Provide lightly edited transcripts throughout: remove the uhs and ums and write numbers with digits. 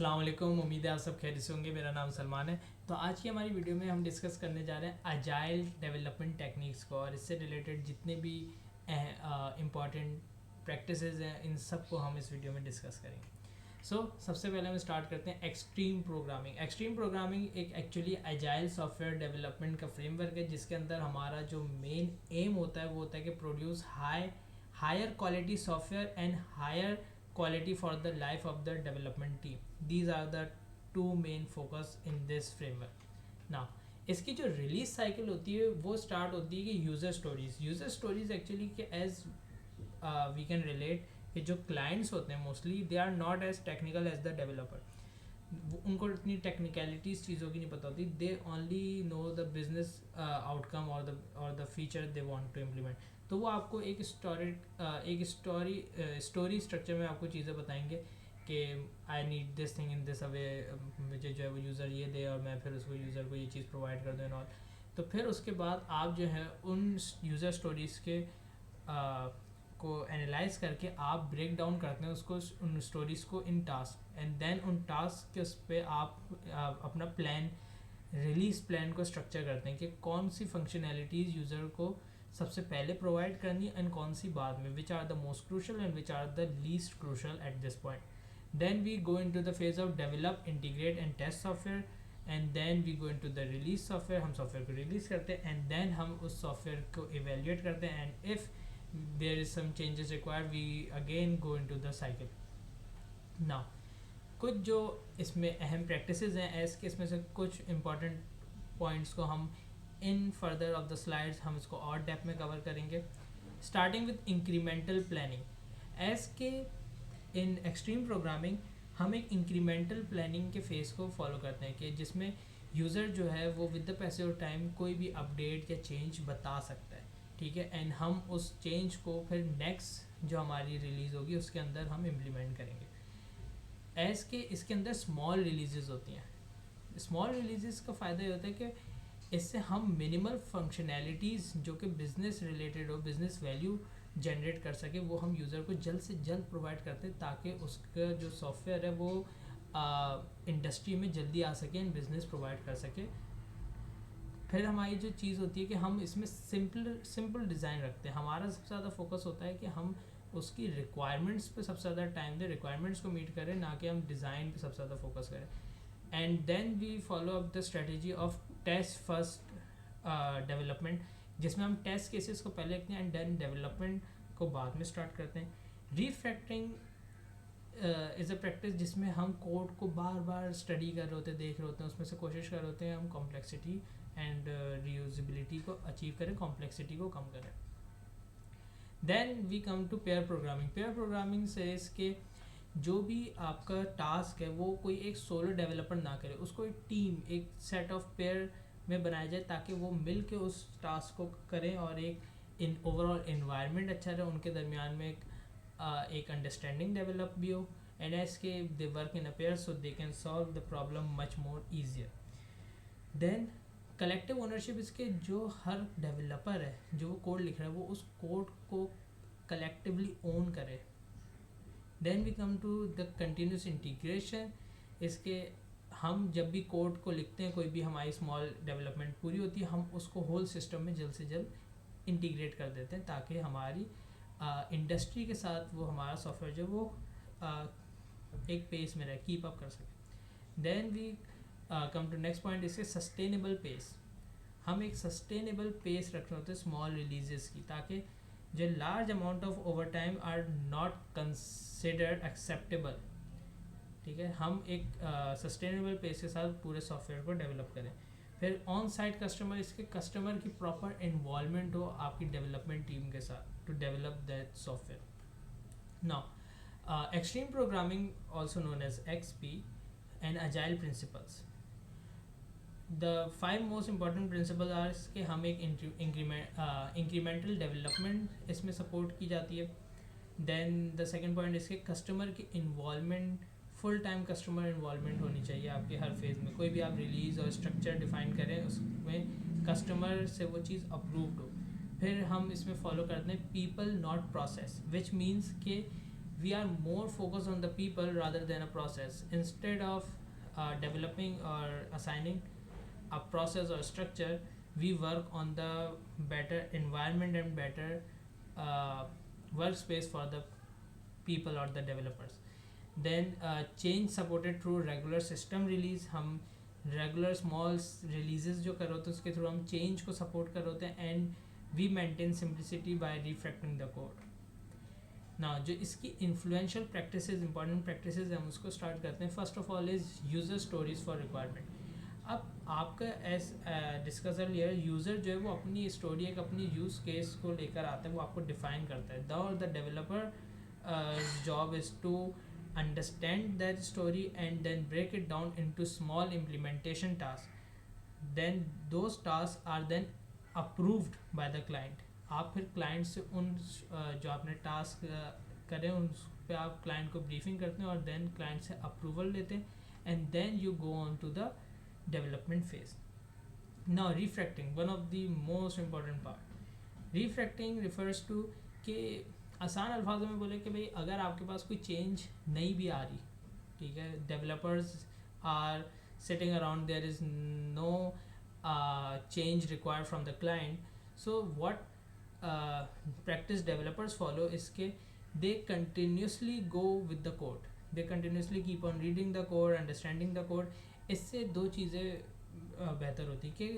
अस्सलाम वालेकुम। उम्मीद है आप सब खैरियत से होंगे। मेरा नाम सलमान है। तो आज की हमारी वीडियो में हम डिस्कस करने जा रहे हैं अजाइल डेवलपमेंट टेक्निक्स को, और इससे रिलेटेड जितने भी इम्पॉर्टेंट प्रैक्टिसेस हैं इन सब को हम इस वीडियो में डिस्कस करेंगे। सबसे पहले हम स्टार्ट करते हैं एक्सट्रीम प्रोग्रामिंग। एक्सट्रीम प्रोग्रामिंग एक एक्चुअली अजाइल सॉफ्टवेयर डेवलपमेंट का फ्रेमवर्क है, जिसके अंदर हमारा जो मेन एम होता है वो होता है कि produce higher quality software and higher quality for the life of the development team. These are the two main focus in this framework. Now इसकी जो रिलीज साइकिल होती है वो स्टार्ट होती है कि यूज़र स्टोरीज एक्चुअली कि एज वी कैन रिलेट कि जो क्लाइंट्स होते हैं mostly they are not as technical as the developer. उनको इतनी टेक्निकलिटीज चीज़ों की नहीं पता होती। They only know the business outcome और the feature they want to implement. तो वो आपको एक स्टोरी स्ट्रक्चर में आपको चीज़ें बताएंगे कि I need this thing in this away, मुझे जो है वो यूज़र ये दे और मैं फिर उसको यूज़र को ये चीज़ प्रोवाइड कर दूँ। और तो फिर उसके बाद आप जो है उन यूज़र स्टोरीज़ के को एनालाइज करके आप ब्रेक डाउन करते हैं उसको, उन स्टोरीज़ को इन टास्क, एंड देन उन टास्क के उस पर आप अपना रिलीज प्लान को स्ट्रक्चर करते हैं कि कौन सी फंक्शनैलिटीज़ यूज़र को सबसे पहले प्रोवाइड करनी एंड कौन सी बाद में, which are the most crucial and which are the least crucial at this point. Then we go in to the phase of develop, integrate and test software, and then we go in to the release software. हम software को release करते हैं and then हम उस software को evaluate करते हैं, and if there is some changes required we again go in to the cycle. Now कुछ जो इसमें अहम प्रैक्टिसेस हैं एज के, इसमें से कुछ इंपॉर्टेंट पॉइंट्स को हम in further of the slides हम इसको और डेप्थ में कवर करेंगे। Starting with incremental planning. As के इन एक्सट्रीम प्रोग्रामिंग हम एक इंक्रीमेंटल प्लानिंग के फेस को फॉलो करते हैं कि जिसमें यूज़र जो है वो with the passage of time कोई भी अपडेट या चेंज बता सकता है, ठीक है, एंड हम उस चेंज को फिर नेक्स्ट जो हमारी रिलीज़ होगी उसके अंदर हम इम्प्लीमेंट करेंगे। एज के इसके अंदर स्मॉल रिलीजेस होती हैं। स्मॉल रिलीजेस का फ़ायदा ये होता है कि इससे हम मिनिमल फंक्शनैलिटीज़ जो कि बिज़नेस रिलेटेड हो, बिज़नेस वैल्यू जनरेट कर सके, वो हम यूज़र को जल्द से जल्द प्रोवाइड करते हैं ताकि उसका जो सॉफ्टवेयर है वो इंडस्ट्री में जल्दी आ सके एंड बिज़नेस प्रोवाइड कर सके। फिर हमारी जो चीज़ होती है कि हम इसमें सिंपल डिज़ाइन रखते हैं। हमारा सबसे ज़्यादा फोकस होता है कि हम उसकी रिक्वायरमेंट्स पे सबसे ज़्यादा टाइम दें, रिक्वायरमेंट्स को मीट करें, ना कि हम डिज़ाइन पे सबसे ज़्यादा फोकस करें। And then we follow up the strategy of test first development, जिसमें हम टेस्ट केसेस को पहले लिखते हैं एंड देन डेवलपमेंट को बाद में स्टार्ट करते हैं। रीफैक्टरिंग इज़ अ प्रैक्टिस जिसमें हम कोड को बार बार स्टडी कर रहे होते हैं, देख रहे होते हैं, उसमें से कोशिश कर रहे होते हैं हम कॉम्प्लेक्सिटी एंड रीयूजिबिलिटी को अचीव करें, कॉम्प्लेक्सिटी को कम करें। Then we come to pair programming. Pair programming से इसके जो भी आपका टास्क है वो कोई एक सोलो डेवलपर ना करे, उसको एक टीम, एक सेट ऑफ पेयर में बनाया जाए ताकि वो मिल के उस टास्क को करें और एक ओवरऑल इन्वायरमेंट अच्छा रहे, उनके दरमियान में एक अंडरस्टैंडिंग डेवलप भी हो, एंड एज के they work in a pair so they can solve the problem much more easier. Then collective ownership, इसके जो हर डेवलपर है जो कोड लिख रहा है वो उस कोड को कलेक्टिवली ओन करे। Then we come to the continuous integration. इसके हम जब भी कोड को लिखते हैं, कोई भी हमारी स्मॉल डेवलपमेंट पूरी होती है, हम उसको होल सिस्टम में जल्द से जल्द इंटीग्रेट कर देते हैं ताकि हमारी इंडस्ट्री के साथ वो हमारा सॉफ्टवेयर जो वो एक पेस में रहे, कीप अप कर सके। Then we come to next point, इसके सस्टेनेबल पेस। हम एक सस्टेनेबल पेस रख रहे होते हैं स्मॉल रिलीजेस की, ताकि जो large amount of over time are not considered acceptable, ठीक है। हम एक सस्टेनेबल पेस के साथ पूरे सॉफ्टवेयर को डेवलप करें। फिर ऑन साइट कस्टमर, इसके कस्टमर की प्रॉपर इन्वॉल्वमेंट हो आपकी डेवलपमेंट टीम के साथ to develop that software. Now extreme programming also known as XP and agile principles. The 5 most important principle are कि हम एक इंक्रीमेंटल डेवलपमेंट इसमें सपोर्ट की जाती है। देन द सेकेंड पॉइंट इसके कस्टमर की involvement, full time customer involvement होनी चाहिए आपके हर फेज़ में। कोई भी आप रिलीज़ और स्ट्रक्चर डिफाइन करें उसमें कस्टमर से वो चीज़ अप्रूव्ड हो। फिर हम इसमें फॉलो करते हैं people not process, which means के we are more focused on the people rather than a process. Instead of developing or assigning a process or structure, we work on the better environment and better uh, workspace for the people or the developers. Then change supported through regular system release. हम regular small releases जो कर रहे होते हैं उसके through हम change को support कर रहे होते हैं and we maintain simplicity by refactoring the code. ना जो इसकी इन्फ्लुएंशियल प्रैक्टिसेस इंपॉर्टेंट प्रैक्टिसेस हम उसको स्टार्ट करते हैं. First of all is user stories for requirement. अब आपका एज डिस्कस अर्लियर यूज़र जो है वो अपनी स्टोरी एक अपनी यूज़ केस को लेकर आता है, वो आपको डिफाइन करता है. The developer job is to understand that story and then break it down into small implementation tasks. Then those tasks are then approved by the client. आप फिर क्लाइंट से उन जो आपने टास्क करें उन पे आप क्लाइंट को ब्रीफिंग करते हैं और देन क्लाइंट से अप्रूवल लेते हैं and then you go on to the development phase. Now refactoring, one of the most important part. Refactoring refers to कि आसान अल्फाजों में बोले कि भाई अगर आपके पास कोई चेंज नहीं भी आ रही, ठीक है, developers are sitting around, there is no change required from the client. So what practice developers follow इसके they continuously go with the code, they continuously keep on reading the code, understanding the code. इससे दो चीज़ें बेहतर होती कि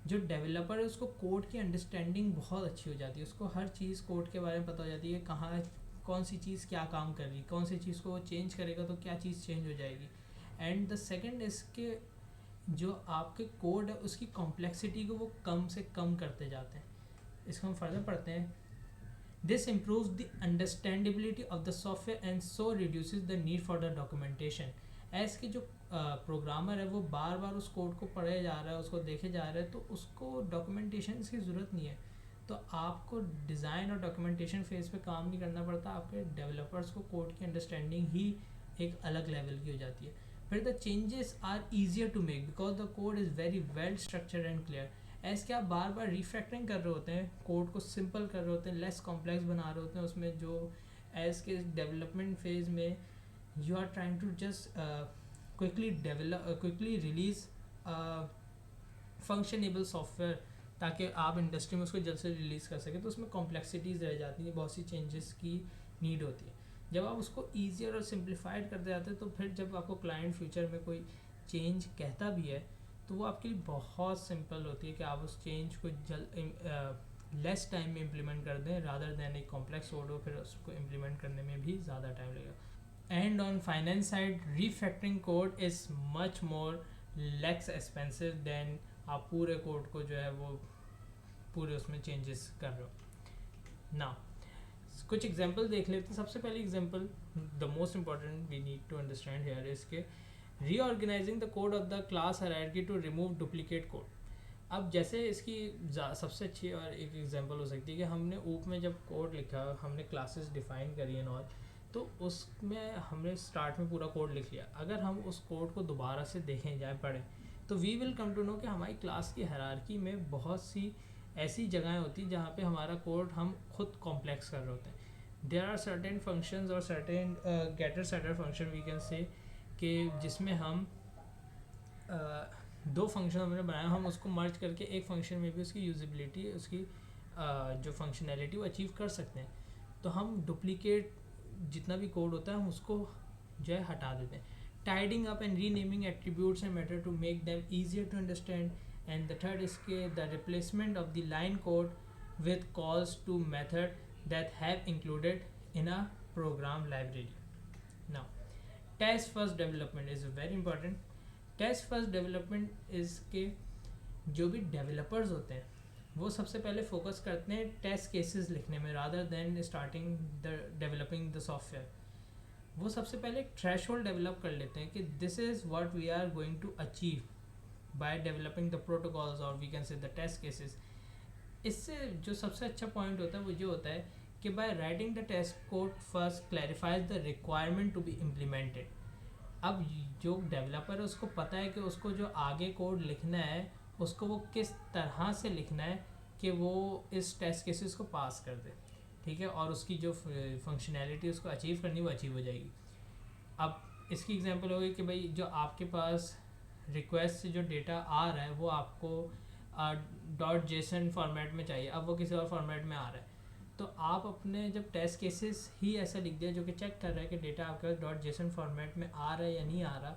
जो developer है उसको कोड की अंडरस्टैंडिंग बहुत अच्छी हो जाती है, उसको हर चीज़ कोड के बारे में पता हो जाती है, कहाँ कौन सी चीज़ क्या काम कर रही, कौन सी चीज़ को वो चेंज करेगा तो क्या चीज़ चेंज हो जाएगी. एंड द सेकेंड इसके जो आपके कोड है उसकी कॉम्प्लेक्सिटी को वो कम से कम करते जाते हैं. इसको हम फर्दर पढ़ते हैं. This improves the understandability of the software and so reduces the need for the documentation. एज के जो प्रोग्रामर है वो बार बार उस कोड को पढ़े जा रहा है, उसको देखे जा रहा है, तो उसको डॉक्यूमेंटेशन की ज़रूरत नहीं है. तो आपको डिज़ाइन और डॉक्यूमेंटेशन फेज पे काम नहीं करना पड़ता, आपके डेवलपर्स को कोड की अंडरस्टैंडिंग ही एक अलग लेवल की हो जाती है. फिर the changes are easier to make because the code is very well structured and clear. ऐसे कि आप बार बार रिफैक्टरिंग कर रहे होते हैं, कोड को सिंपल कर रहे होते हैं, लेस कॉम्प्लेक्स बना रहे होते हैं उसमें, जो एज के डेवलपमेंट फेज में you are trying to just quickly release functionable software ताकि आप इंडस्ट्री में उसको जल्द से रिलीज़ कर सकें. तो उसमें कॉम्प्लेक्सिटीज़ रह जाती हैं, बहुत सी चेंजेस की नीड होती है. जब आप उसको ईजियर और सिंप्लीफाइड करते जाते हैं तो फिर जब आपको क्लाइंट फ्यूचर में कोई चेंज कहता भी है तो वो आपके लिए बहुत सिंपल होती है कि आप उस चेंज को लेस टाइम में इम्प्लीमेंट कर दें रादर दैन एक कॉम्प्लेक्स कोड हो, फिर उसको इम्प्लीमेंट करने में भी ज़्यादा टाइम लगेगा. And on finance side refactoring code is much more less expensive than आप पूरे कोड को जो है वो पूरे उसमें चेंजेस कर रहे हो. ना कुछ एग्जांपल देख लेते हैं. सबसे पहली example, the most important we need to understand here is के reorganizing the code of the class hierarchy to remove duplicate code. अब जैसे इसकी सबसे अच्छी और एक एग्जांपल हो सकती है कि हमने ऊप में जब कोड लिखा, हमने क्लासेस डिफाइन करी एंड ऑल, तो उसमें हमने स्टार्ट में पूरा कोड लिख लिया. अगर हम उस कोड को दोबारा से देखें जाए पढ़ें तो we will come to know कि हमारी क्लास की हायरार्की में बहुत सी ऐसी जगहें होती हैं जहाँ पे हमारा कोड हम खुद कॉम्प्लेक्स कर रहे होते हैं. देयर आर सर्टेन फंक्शंस और certain getter setter function we can say कि जिसमें हम दो फंक्शन हमने बनाया, हम उसको मर्ज करके एक फंक्शन में भी उसकी यूजिबिलिटी, उसकी जो फंक्शनैलिटी वो अचीव कर सकते हैं. तो हम डुप्लीकेट जितना भी कोड होता है हम उसको जो है हटा देते हैं. Tidying up and renaming attributes and matter to make them easier to understand. And the third is के the replacement of the line code with calls to method that have included in a program library. Now test first development is very important. Test first development is के जो भी developers होते हैं वो सबसे पहले focus करते हैं टेस्ट केसेस लिखने में rather than starting the developing the software. वो सबसे पहले एक थ्रेशोल्ड डेवलप कर लेते हैं कि this is what we are going to achieve by developing the protocols और we can say the test cases. इससे जो सबसे अच्छा पॉइंट होता है वो ये होता है कि by writing the test code first clarifies the requirement to be implemented. अब जो डेवलपर है उसको पता है कि उसको जो आगे कोड लिखना है उसको वो किस तरह से लिखना है कि वो इस टेस्ट केसेस को पास कर दे. ठीक है, और उसकी जो फंक्शनैलिटी उसको अचीव करनी वो अचीव हो जाएगी। अब इसकी एग्जांपल होगी कि भाई जो आपके पास रिक्वेस्ट से जो डेटा आ रहा है वो आपको .json फॉर्मेट में चाहिए, अब वो किसी और फॉर्मेट में आ रहा है, तो आप अपने जब टेस्ट केसेस ही ऐसा लिख दिया जो कि चेक कर रहा है कि डेटा आपके पास .json फॉर्मेट में आ रहा है या नहीं आ रहा,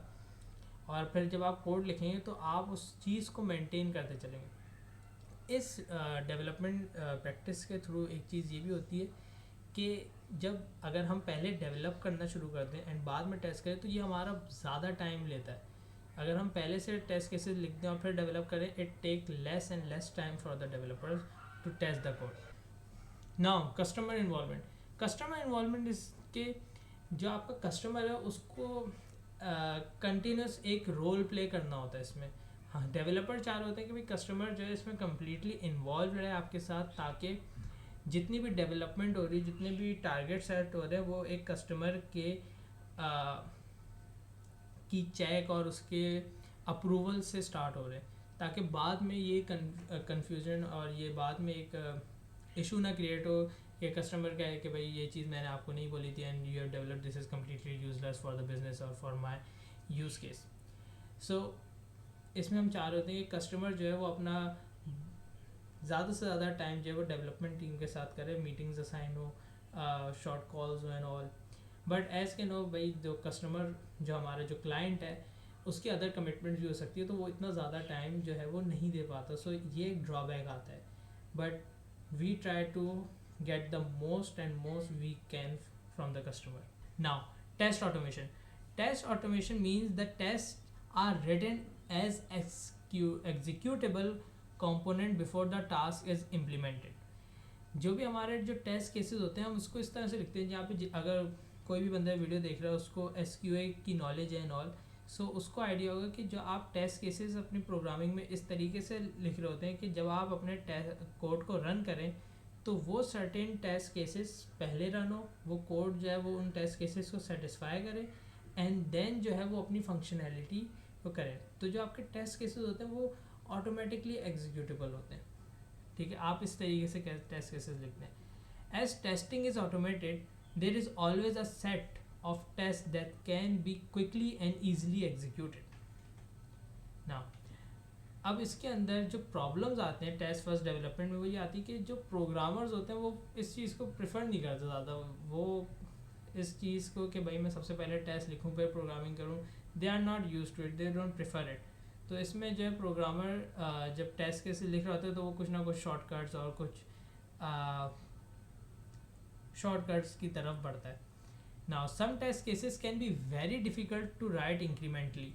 और फिर जब आप कोड लिखेंगे तो आप उस चीज़ को मेंटेन करते चलेंगे। इस डेवलपमेंट प्रैक्टिस के थ्रू एक चीज़ ये भी होती है कि जब अगर हम पहले डेवलप करना शुरू कर दें एंड बाद में टेस्ट करें तो ये हमारा ज़्यादा टाइम लेता है। अगर हम पहले से टेस्ट केसेस लिख दें और फिर डेवलप करें, it take less and less time for the developers to test the code. Now customer involvement. Customer involvement इसके जो आपका कस्टमर है उसको कंटिन्यूस एक रोल प्ले करना होता है इसमें। हाँ, डेवलपर चाह रहे होते हैं कि भाई कस्टमर जो है इसमें कम्प्लीटली इन्वॉल्व रहे आपके साथ, ताकि जितनी भी डेवलपमेंट हो रही है, जितने भी टारगेट सेट हो रहे हैं, वो एक कस्टमर के की चेक और उसके अप्रूवल से स्टार्ट हो रहे हैं, ताकि बाद में ये कन्फ्यूजन और ये बाद में एक इशू ना क्रिएट हो कि कस्टमर कहे कि भाई ये चीज़ मैंने आपको नहीं बोली थी and you have developed this is completely useless for the business और फॉर माई यूज़ केस। सो इसमें हम चाह रहे होते हैं कि कस्टमर जो है वो अपना ज़्यादा से ज़्यादा टाइम जो है वो डेवलपमेंट टीम के साथ करे, मीटिंग्स असाइन हो, शॉर्ट कॉल्स हो एंड ऑल। बट एज़ के नो भाई जो कस्टमर जो हमारा जो क्लाइंट है उसकी अदर कमिटमेंट भी हो सकती है, तो वो इतना ज़्यादा टाइम जो है वो नहीं दे पाता। सो ये एक ड्रॉबैक आता है, but we try to get the most and most we can from the customer. Now, test automation. Test automation means the tests are written as executable component before the task is implemented. जो भी हमारे जो test cases होते हैं हम उसको इस तरह से लिखते हैं, जहाँ पे अगर कोई भी बंदा वीडियो देख रहा है उसको SQA की नॉलेज है एंड ऑल, सो उसको आइडिया होगा कि जो आप टेस्ट केसेस अपनी प्रोग्रामिंग में इस तरीके से लिख रहे होते हैं कि जब आप अपने कोड को रन करें तो वो सर्टेन टेस्ट केसेस पहले रन हो, वो कोड जो है वो उन टेस्ट केसेस को सेटिस्फाई करे एंड देन जो है वो अपनी फंक्शनैलिटी को करे। तो जो आपके टेस्ट केसेस होते हैं वो ऑटोमेटिकली एग्जीक्यूटेबल होते हैं, ठीक है। आप इस तरीके से टेस्ट केसेस लिखते हैं। As testing is automated there is always a set of test that can be quickly and easily executed. Now अब इसके अंदर जो प्रॉब्लम्स आते हैं टेस्ट फर्स्ट डेवलपमेंट में वो ये आती है कि जो प्रोग्रामर्स होते हैं वो इस चीज़ को प्रेफर नहीं करते ज़्यादा, वो इस चीज़ को कि भाई मैं सबसे पहले टेस्ट लिखूं फिर प्रोग्रामिंग करूं, they are not used to it, they don't prefer it. तो इसमें जो है प्रोग्रामर जब टेस्ट केसेस लिख रहे होते हैं तो वो कुछ ना कुछ शॉर्टकट्स और कुछ शॉर्टकट्स की तरफ बढ़ता है। Now some test cases can be very difficult to write incrementally.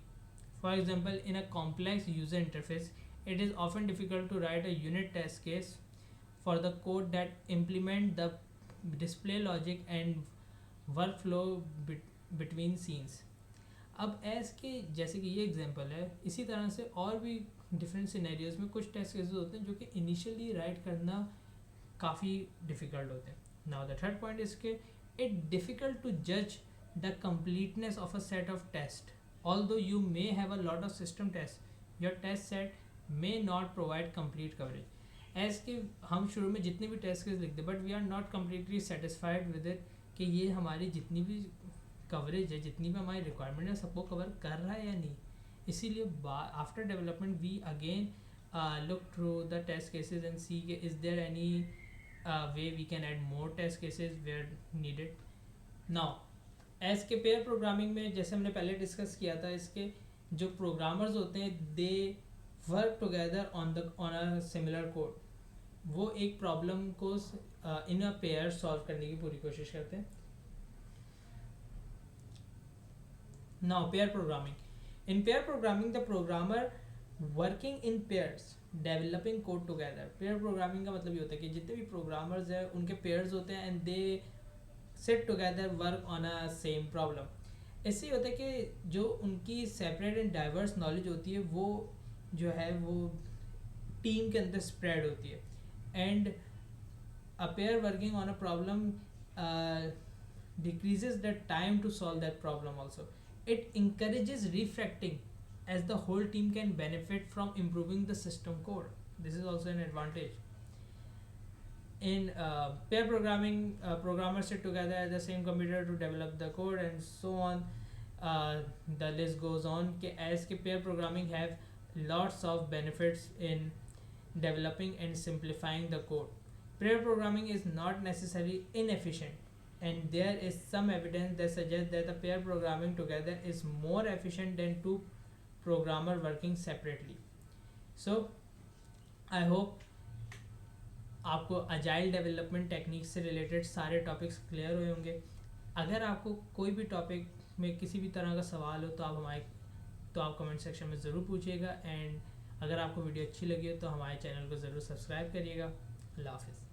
For example, in a complex user interface, it is often difficult to write a unit test case for the code that implement the display logic and workflow between scenes. अब as के जैसे कि ये example है, इसी तरह से और भी डिफरेंट सिनेरियोज में कुछ टेस्ट केसेस होते हैं जो कि इनिशियली राइट करना काफ़ी डिफ़िकल्ट होते हैं। Now the third point is के इट डिफ़िकल्ट टू जज the completeness of a set of tests. Although you may have a lot of system tests, your test set may not provide complete coverage. As कि हम शुरू में जितने भी test case लिखते हैं but we are not completely satisfied with it कि ये हमारी जितनी भी कवरेज है, जितनी भी हमारी रिक्वायरमेंट है, सबको कवर कर रहा है या नहीं। इसीलिए after development we again look through the test cases and see के is there any way we can add more test cases where needed. Now as के पेयर प्रोग्रामिंग में जैसे हमने पहले डिस्कस किया था, इसके जो प्रोग्रामर्स होते हैं they work together on a similar code, वो एक प्रॉब्लम को इन अ पेयर सॉल्व करने की पूरी कोशिश करते हैं। Now pair programming. In pair programming the programmer working in pairs developing code together. Pair programming का मतलब ये होता है कि जितने भी प्रोग्रामर्स हैं उनके पेयर्स होते हैं and they sit together work on a same problem. इससे होता है कि जो उनकी सेपरेट एंड डाइवर्स नॉलेज होती है वो जो है वो टीम के अंदर स्प्रेड होती है and a pair working on a problem decreases the time to solve that problem also. It encourages refactoring as the whole team can benefit from improving the system code. This is also an advantage. in pair programming, programmers sit together at the same computer to develop the code and so on. The list goes on. As pair programming have lots of benefits in developing and simplifying the code. Pair programming is not necessarily inefficient, and there is some evidence that suggests that the pair programming together is more efficient than two programmer working separately. So I hope आपको agile development technique से related सारे topics clear हुए होंगे. अगर आपको कोई भी topic में किसी भी तरह का सवाल हो तो आप कमेंट सेक्शन में ज़रूर पूछिएगा. एंड अगर आपको वीडियो अच्छी लगी हो तो हमारे चैनल को ज़रूर सब्सक्राइब करिएगा. अल्लाह हाफ़िज़.